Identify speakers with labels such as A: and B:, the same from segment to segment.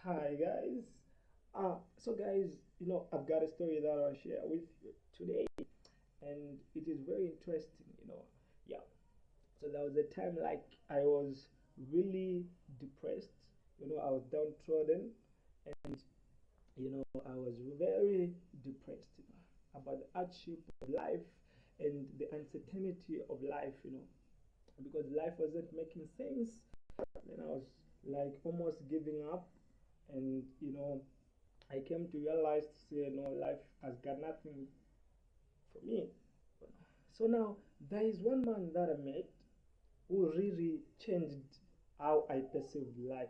A: Hi guys. So guys, I've got a story that I'll share with you today, and it is very interesting. Yeah. So there was a time like I was really depressed. I was downtrodden, and I was very depressed, about the hardship of life and the uncertainty of life, because life wasn't making sense. Then I was like almost giving up, and I came to realize to say, no, life has got nothing for me. So now there is one man that I met who really changed how I perceived life.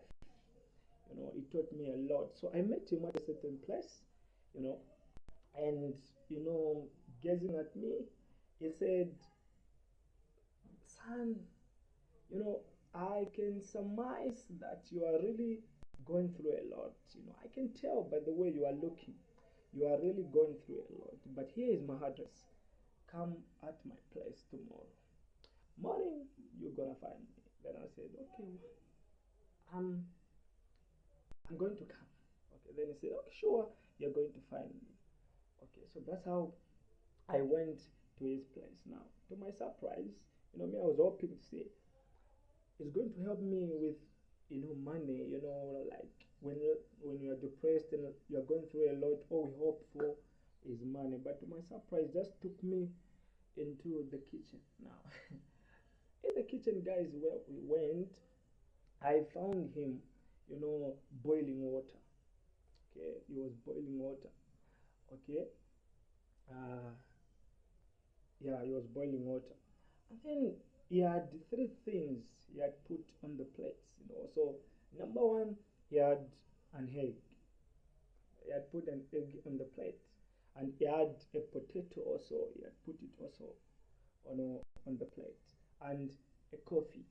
A: He taught me a lot. So I met him at a certain place, you know, and you know, gazing at me, he said, "Son, you know, I can surmise that you are really going through a lot. I can tell by the way you are looking. You are really going through a lot. But here is my address. Come at my place tomorrow. Morning, you're gonna find me." Then I said, "Okay, I'm I'm going to come." Okay, then he said, "Okay, sure, you're going to find me." Okay, so that's how I went to his place. Now, to my surprise, me, I was hoping to say it's going to help me with money, like when you're depressed and you're going through a lot, all we hope for is money. But to my surprise, just took me into the kitchen. Now, in the kitchen, guys, where we went, I found him, boiling water. Okay, he was boiling water. Okay, uh, yeah, he was boiling water, and then he had three things he had put on the plates. So number one, he had an egg. He had put an egg on the plate, and he had a potato also. He had put it also on the plate, and a coffee,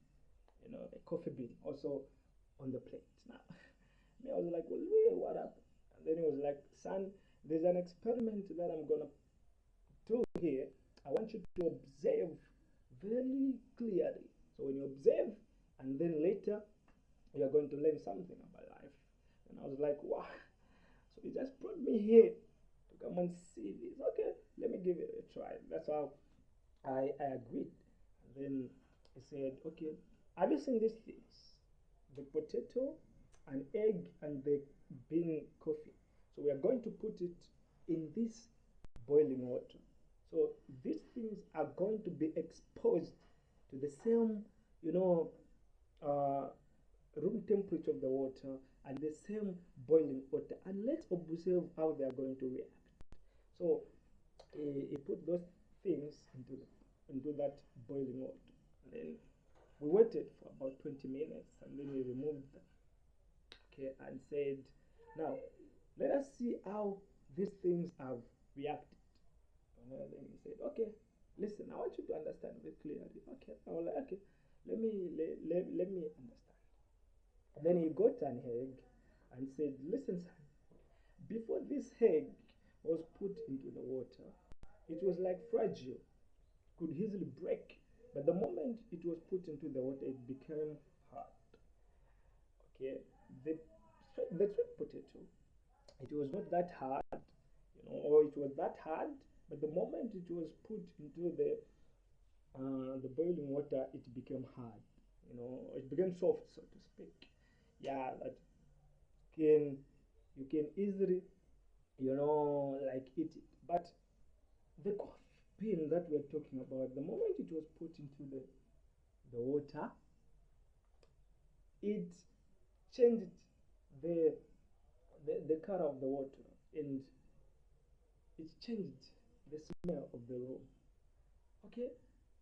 A: a coffee bean also on the plate. Now, me, I was like, "Well, wait, what happened?" And then he was like, "Son, there's an experiment that I'm gonna do here. I want you to observe very clearly. So when you observe, and then later you are going to learn something about life." And I was like, "Wow!" So he just brought me here to come and see this. Okay, let me give it a try. That's how I agreed. And then he said, "Okay, have you seen these things? The potato, an egg, and the bean coffee. So we are going to put it in this boiling water. So these things are going to be exposed to the same, you know, uh, room temperature of the water and the same boiling water. And let's observe how they are going to react." So he put those things into that boiling water. And then we waited for about 20 minutes, and then we removed them. Okay, and said, "Now let us see how these things have reacted." And then he said, "Okay, listen, I want you to understand very clearly." Okay, I was like, "Okay, let me understand." And then he got an egg and said, "Listen, son, before this egg was put into the water, it was like fragile, could easily break. But the moment it was put into the water, it became hard." Okay, the the sweet potato, it was not that hard, or it was that hard, but the moment it was put into the boiling water, it became hard. It became soft, so to speak. Yeah, that can you can easily, like eat it. But the coffee bean that we're talking about, the moment it was put into the water, it changed the, the color of the water, and it changed the smell of the room. Okay,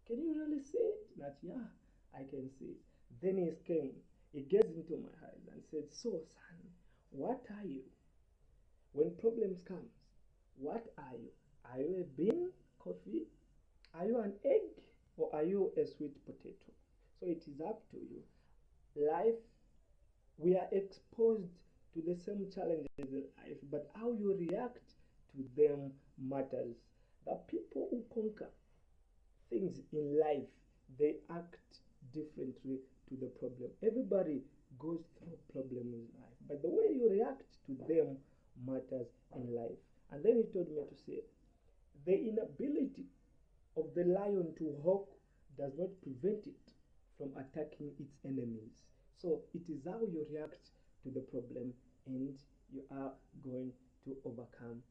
A: can you really see it? That, yeah, I can see it. Then he came, he gazed into my eyes and said, "So, son, what are you? When problems comes, what are you? Are you a bean, coffee? Are you an egg? Or are you a sweet potato?" So it is up to you. Life, we are exposed to the same challenges in life, but how you react to them matters. The people who conquer things in life, they act differently to the problem. Everybody goes through problem in life, but the way you react to them matters in life. And then he told me to say, the inability of the lion to hawk does not prevent it from attacking its enemies. So it is how you react to the problem, and you are going to overcome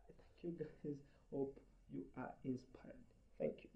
A: it. Thank you guys. Hope you are inspired. Thank you.